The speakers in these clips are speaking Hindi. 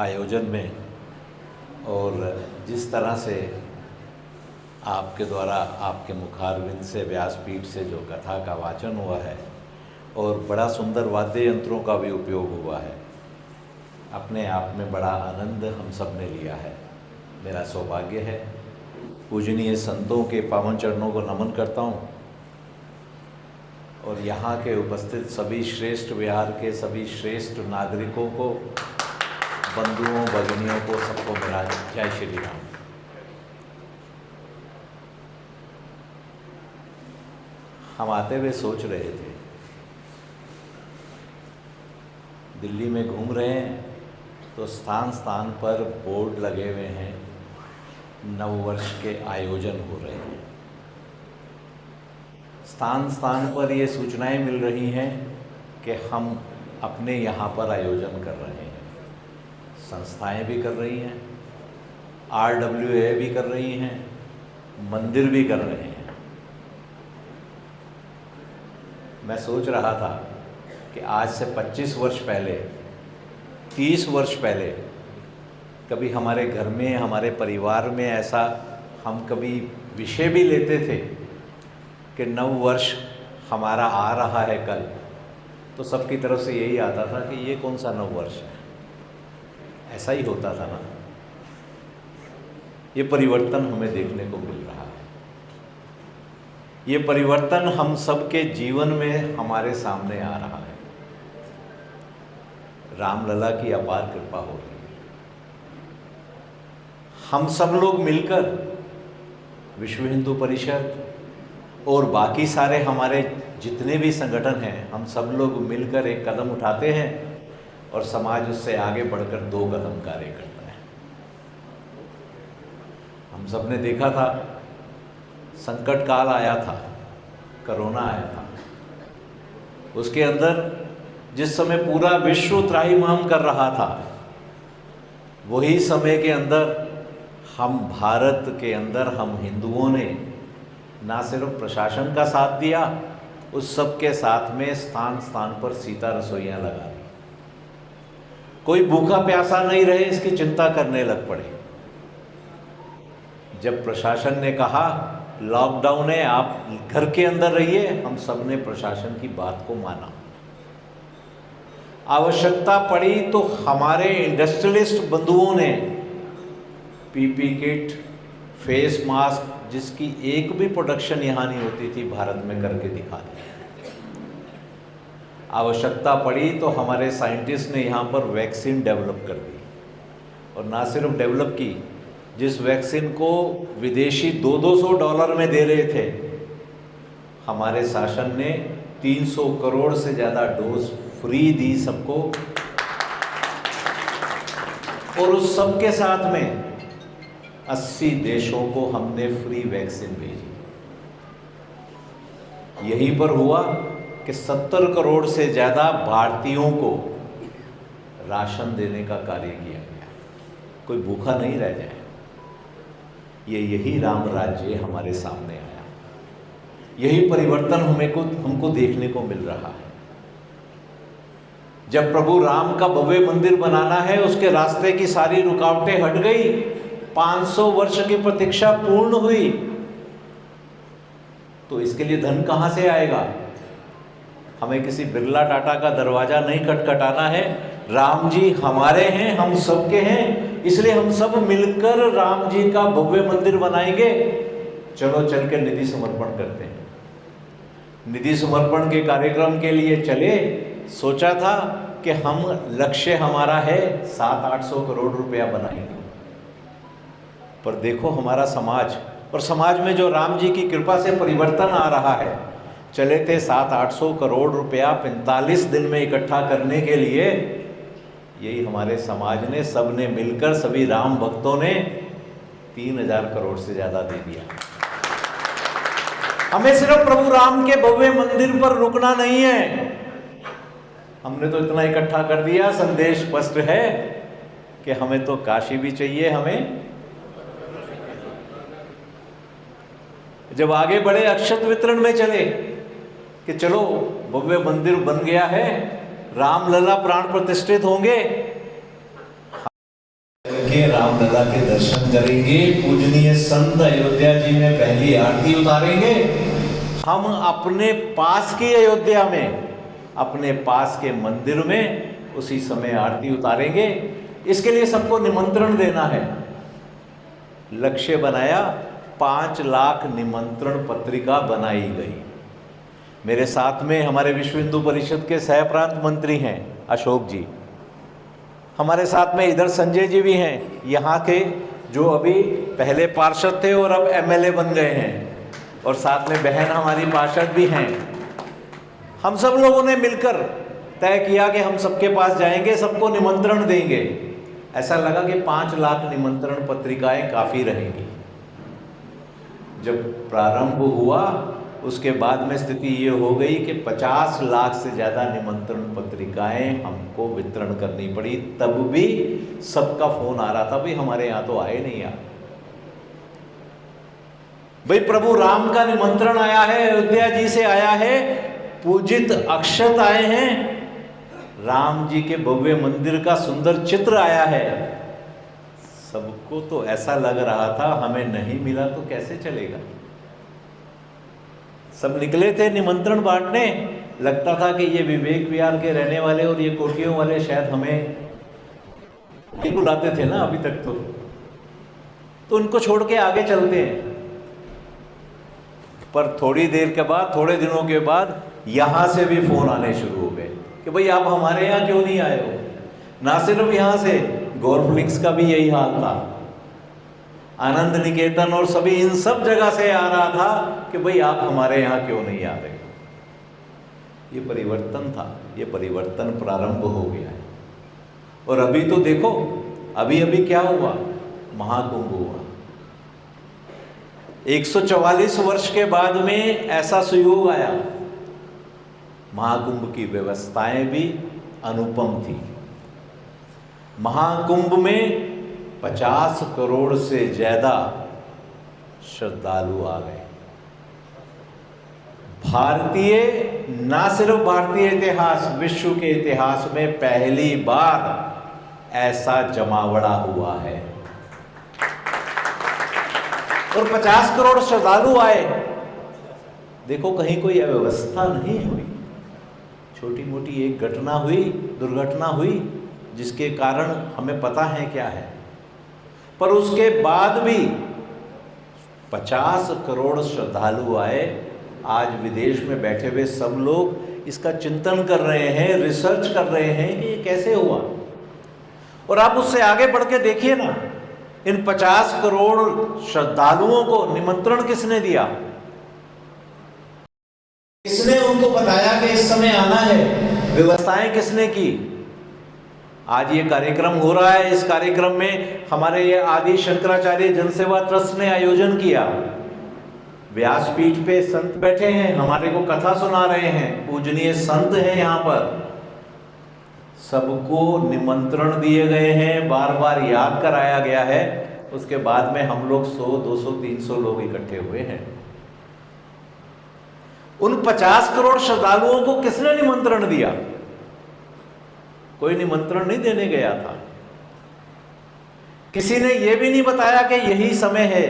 आयोजन में और जिस तरह से आपके द्वारा आपके मुखारविंद से व्यासपीठ से जो कथा का वाचन हुआ है और बड़ा सुंदर वाद्य यंत्रों का भी उपयोग हुआ है, अपने आप में बड़ा आनंद हम सब ने लिया है। मेरा सौभाग्य है, पूजनीय संतों के पावन चरणों को नमन करता हूँ और यहाँ के उपस्थित सभी श्रेष्ठ विहार के सभी श्रेष्ठ नागरिकों को, बंधुओं भगिनियों को, सबको मेरा जय श्री राम। हम आते हुए सोच रहे थे, दिल्ली में घूम रहे हैं तो स्थान स्थान पर बोर्ड लगे हुए हैं, नववर्ष के आयोजन हो रहे हैं। स्थान स्थान पर ये सूचनाएं मिल रही हैं कि हम अपने यहाँ पर आयोजन कर रहे हैं। संस्थाएं भी कर रही हैं, RWA भी कर रही हैं, मंदिर भी कर रहे हैं। मैं सोच रहा था कि आज से 25 वर्ष पहले, 30 वर्ष पहले कभी हमारे घर में, हमारे परिवार में ऐसा हम कभी विषय भी लेते थे कि नव वर्ष हमारा आ रहा है कल, तो सबकी तरफ से यही आता था कि ये कौन सा नव वर्ष है। ऐसा ही होता था ना। ये परिवर्तन हमें देखने को मिल रहा है। ये परिवर्तन हम सबके जीवन में हमारे सामने आ रहा है। रामलला की अपार कृपा हो रही है। हम सब लोग मिलकर, विश्व हिंदू परिषद और बाकी सारे हमारे जितने भी संगठन हैं, हम सब लोग मिलकर एक कदम उठाते हैं और समाज उससे आगे बढ़कर 2 कदम कार्य करता है। हम सब ने देखा था, संकट काल आया था, कोरोना आया था। उसके अंदर जिस समय पूरा विश्व त्राहिमाम कर रहा था, वही समय के अंदर हम भारत के अंदर, हम हिंदुओं ने ना सिर्फ प्रशासन का साथ दिया, उस सब के साथ में स्थान स्थान पर सीता रसोइयाँ लगा दी। कोई भूखा प्यासा नहीं रहे, इसकी चिंता करने लग पड़े। जब प्रशासन ने कहा लॉकडाउन है, आप घर के अंदर रहिए, हम सब ने प्रशासन की बात को माना। आवश्यकता पड़ी तो हमारे इंडस्ट्रियलिस्ट बंधुओं ने पीपी किट, फेस मास्क, जिसकी एक भी प्रोडक्शन यहाँ नहीं होती थी, भारत में करके दिखा दिया। आवश्यकता पड़ी तो हमारे साइंटिस्ट ने यहाँ पर वैक्सीन डेवलप कर दी, और ना सिर्फ डेवलप की, जिस वैक्सीन को विदेशी $200 में दे रहे थे, हमारे शासन ने 300 करोड़ से ज़्यादा डोज फ्री दी सबको। और उस सब के साथ में 80 देशों को हमने फ्री वैक्सीन भेजी। यहीं पर हुआ कि 70 करोड़ से ज़्यादा भारतीयों को राशन देने का कार्य किया गया। कोई भूखा नहीं रह जाए। यही राम राज्य हमारे सामने आया। यही परिवर्तन हमको देखने को मिल रहा है। जब प्रभु राम का भव्य मंदिर बनाना है, उसके रास्ते की सारी रुकावटें हट गई, 500 वर्ष की प्रतीक्षा पूर्ण हुई, तो इसके लिए धन कहां से आएगा? हमें किसी बिरला टाटा का दरवाजा नहीं खटखटाना है। राम जी हमारे हैं, हम सबके हैं, इसलिए हम सब मिलकर राम जी का भव्य मंदिर बनाएंगे। चलो चल के निधि समर्पण करते हैं। निधि समर्पण के कार्यक्रम के लिए चले। सोचा था कि हम, लक्ष्य हमारा है 700-800 करोड़ रुपया बनाएंगे, पर देखो हमारा समाज, और समाज में जो राम जी की कृपा से परिवर्तन आ रहा है। चले थे 700-800 करोड़ रुपया 45 दिन में इकट्ठा करने के लिए। यही हमारे समाज ने, सब ने मिलकर, सभी राम भक्तों ने 3000 करोड़ से ज़्यादा दे दिया। हमें सिर्फ प्रभु राम के भव्य मंदिर पर रुकना नहीं है। हमने तो इतना इकट्ठा कर दिया, संदेश स्पष्ट है कि हमें तो काशी भी चाहिए। हमें जब आगे बढ़े, अक्षत वितरण में चले कि चलो भव्य मंदिर बन गया है, रामलला प्राण प्रतिष्ठित होंगे, के रामलला के दर्शन करेंगे, पूजनीय संत अयोध्या जी में पहली आरती उतारेंगे। हम अपने पास की अयोध्या में, अपने पास के मंदिर में उसी समय आरती उतारेंगे। इसके लिए सबको निमंत्रण देना है। लक्ष्य बनाया, 5 लाख निमंत्रण पत्रिका बनाई गई। मेरे साथ में हमारे विश्व हिंदू परिषद के सह प्रांत मंत्री हैं अशोक जी, हमारे साथ में इधर संजय जी भी हैं, यहाँ के जो अभी पहले पार्षद थे और अब एमएलए बन गए हैं, और साथ में बहन हमारी पार्षद भी हैं। हम सब लोगों ने मिलकर तय किया कि हम सबके पास जाएंगे, सबको निमंत्रण देंगे। ऐसा लगा कि 5 लाख निमंत्रण पत्रिकाएं काफ़ी रहेंगी। जब प्रारंभ हुआ उसके बाद में स्थिति ये हो गई कि 50 लाख से ज़्यादा निमंत्रण पत्रिकाएं हमको वितरण करनी पड़ी। तब भी सबका फोन आ रहा था, भाई हमारे यहाँ तो आए नहीं यार, भाई प्रभु राम का निमंत्रण आया है, अयोध्या जी से आया है, पूजित अक्षत आए हैं, राम जी के भव्य मंदिर का सुंदर चित्र आया है। सबको तो ऐसा लग रहा था हमें नहीं मिला तो कैसे चलेगा। सब निकले थे निमंत्रण बांटने। लगता था कि ये विवेक विहार के रहने वाले और ये कोठियों वाले शायद हमें बुलाते थे ना अभी तक, तो उनको छोड़ के आगे चलते हैं। पर थोड़ी देर के बाद, थोड़े दिनों के बाद यहाँ से भी फोन आने शुरू हो गए कि भाई आप हमारे यहाँ क्यों नहीं आए हो। ना सिर्फ यहाँ से, गोल्फ का भी यही हाल था, आनंद निकेतन और सभी इन सब जगह से आ रहा था कि भाई आप हमारे यहाँ क्यों नहीं आ रहे। ये परिवर्तन था, ये परिवर्तन प्रारंभ हो गया है। और अभी तो देखो, अभी अभी क्या हुआ, महाकुंभ हुआ। 144 वर्ष के बाद में ऐसा सुयोग आया। महाकुंभ की व्यवस्थाएं भी अनुपम थी। महाकुंभ में 50 करोड़ से ज्यादा श्रद्धालु आ गए। भारतीय, ना सिर्फ भारतीय इतिहास, विश्व के इतिहास में पहली बार ऐसा जमावड़ा हुआ है। और 50 करोड़ श्रद्धालु आए। देखो कहीं कोई अव्यवस्था नहीं हुई, छोटी मोटी एक घटना हुई, दुर्घटना हुई, जिसके कारण हमें पता है क्या है। पर उसके बाद भी 50 करोड़ श्रद्धालु आए। आज विदेश में बैठे हुए सब लोग इसका चिंतन कर रहे हैं, रिसर्च कर रहे हैं कि ये कैसे हुआ। और आप उससे आगे बढ़ के देखिए ना, इन 50 करोड़ श्रद्धालुओं को निमंत्रण किसने दिया, किसने उनको बताया कि इस समय आना है, व्यवस्थाएं किसने की। आज ये कार्यक्रम हो रहा है। इस कार्यक्रम में हमारे ये आदि शंकराचार्य जनसेवा ट्रस्ट ने आयोजन किया। व्यासपीठ पे संत बैठे हैं, हमारे को कथा सुना रहे हैं, पूजनीय संत हैं यहाँ पर। सबको निमंत्रण दिए गए हैं, बार बार याद कराया गया है। उसके बाद में हम लोग 100, 200, 300 लोग इकट्ठे हुए हैं। उन 50 करोड़ श्रद्धालुओं को किसने निमंत्रण दिया? कोई निमंत्रण नहीं देने गया था। किसी ने यह भी नहीं बताया कि यही समय है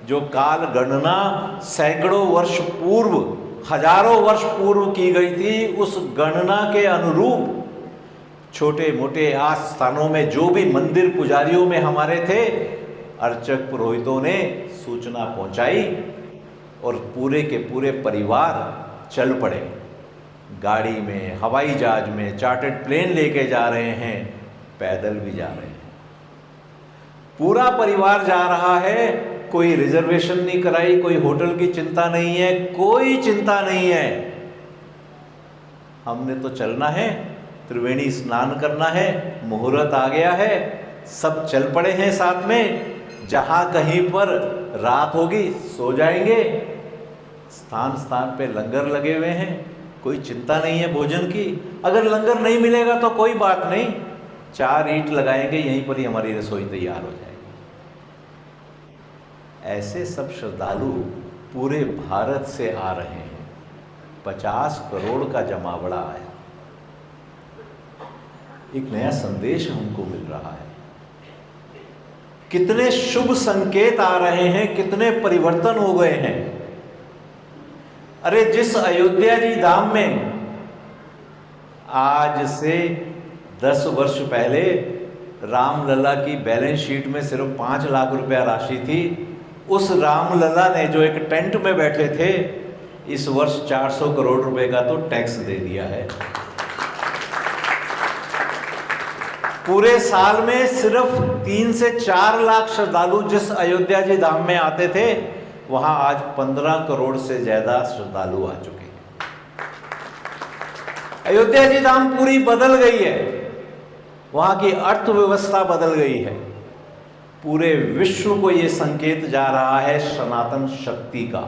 जो काल गणना सैकड़ों वर्ष पूर्व, हजारों वर्ष पूर्व की गई थी। उस गणना के अनुरूप छोटे मोटे स्थानों में जो भी मंदिर पुजारियों में हमारे थे, अर्चक पुरोहितों ने सूचना पहुंचाई और पूरे के पूरे परिवार चल पड़े। गाड़ी में, हवाई जहाज में, चार्टर्ड प्लेन लेके जा रहे हैं, पैदल भी जा रहे हैं। पूरा परिवार जा रहा है। कोई रिजर्वेशन नहीं कराई, कोई होटल की चिंता नहीं है, कोई चिंता नहीं है। हमने तो चलना है, त्रिवेणी स्नान करना है, मुहूर्त आ गया है, सब चल पड़े हैं साथ में। जहां कहीं पर रात होगी सो जाएंगे। स्थान स्थान पे लंगर लगे हुए हैं, कोई चिंता नहीं है भोजन की। अगर लंगर नहीं मिलेगा तो कोई बात नहीं, 4 ईंट लगाएंगे, यहीं पर ही हमारी रसोई तैयार हो जाएगी। ऐसे सब श्रद्धालु पूरे भारत से आ रहे हैं। 50 करोड़ का जमावड़ा आया। एक नया संदेश हमको मिल रहा है। कितने शुभ संकेत आ रहे हैं, कितने परिवर्तन हो गए हैं। अरे जिस अयोध्या जी धाम में आज से 10 वर्ष पहले रामलला की बैलेंस शीट में सिर्फ 5 लाख रुपया राशि थी, उस रामलला ने जो एक टेंट में बैठे थे, इस वर्ष 400 करोड़ रुपए का तो टैक्स दे दिया है। पूरे साल में सिर्फ 3 से 4 लाख श्रद्धालु जिस अयोध्या जी धाम में आते थे, वहां आज 15 करोड़ से ज्यादा श्रद्धालु आ चुके हैं। अयोध्या जी धाम पूरी बदल गई है, वहां की अर्थव्यवस्था बदल गई है। पूरे विश्व को यह संकेत जा रहा है सनातन शक्ति का।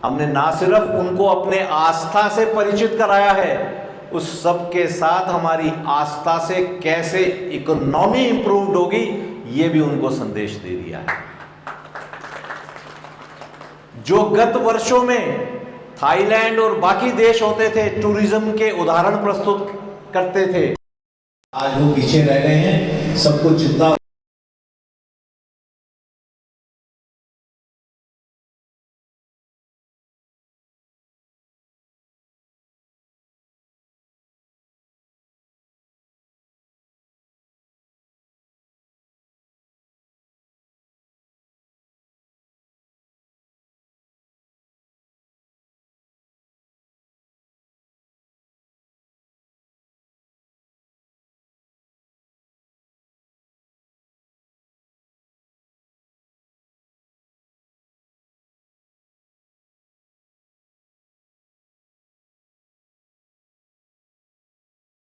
हमने ना सिर्फ उनको अपने आस्था से परिचित कराया है, उस सब के साथ हमारी आस्था से कैसे इकोनॉमी इंप्रूव्ड होगी, ये भी उनको संदेश दे दिया है। जो गत वर्षों में थाईलैंड और बाकी देश होते थे, टूरिज्म के उदाहरण प्रस्तुत करते थे, आज वो पीछे रह गए हैं। सब कुछ जितना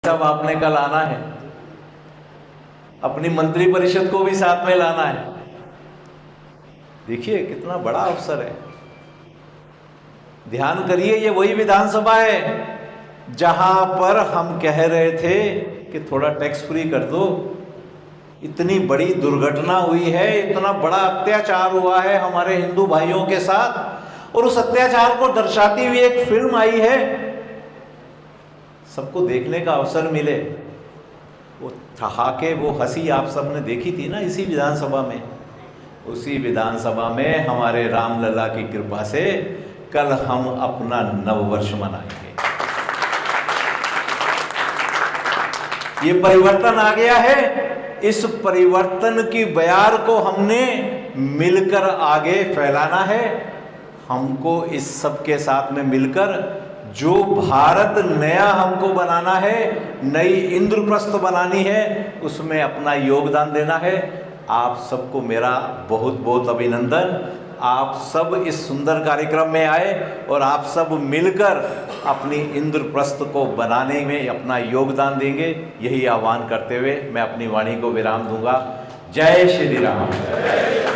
सब आपने कल आना है, अपनी मंत्री परिषद को भी साथ में लाना है। देखिए कितना बड़ा अवसर है। ध्यान करिए, ये वही विधानसभा है जहां पर हम कह रहे थे कि थोड़ा टैक्स फ्री कर दो। इतनी बड़ी दुर्घटना हुई है, इतना बड़ा अत्याचार हुआ है हमारे हिंदू भाइयों के साथ, और उस अत्याचार को दर्शाती हुई एक फिल्म आई है, सबको देखने का अवसर मिले। वो ठहाके, वो हंसी आप सबने देखी थी ना इसी विधानसभा में। उसी विधानसभा में हमारे रामलला की कृपा से कल हम अपना नववर्ष मनाएंगे। ये परिवर्तन आ गया है, इस परिवर्तन की बयार को हमने मिलकर आगे फैलाना है। हमको इस सब के साथ में मिलकर जो भारत नया हमको बनाना है, नई इंद्रप्रस्थ बनानी है, उसमें अपना योगदान देना है। आप सबको मेरा बहुत बहुत अभिनंदन। आप सब इस सुंदर कार्यक्रम में आए और आप सब मिलकर अपनी इंद्रप्रस्थ को बनाने में अपना योगदान देंगे, यही आह्वान करते हुए मैं अपनी वाणी को विराम दूंगा। जय श्री राम।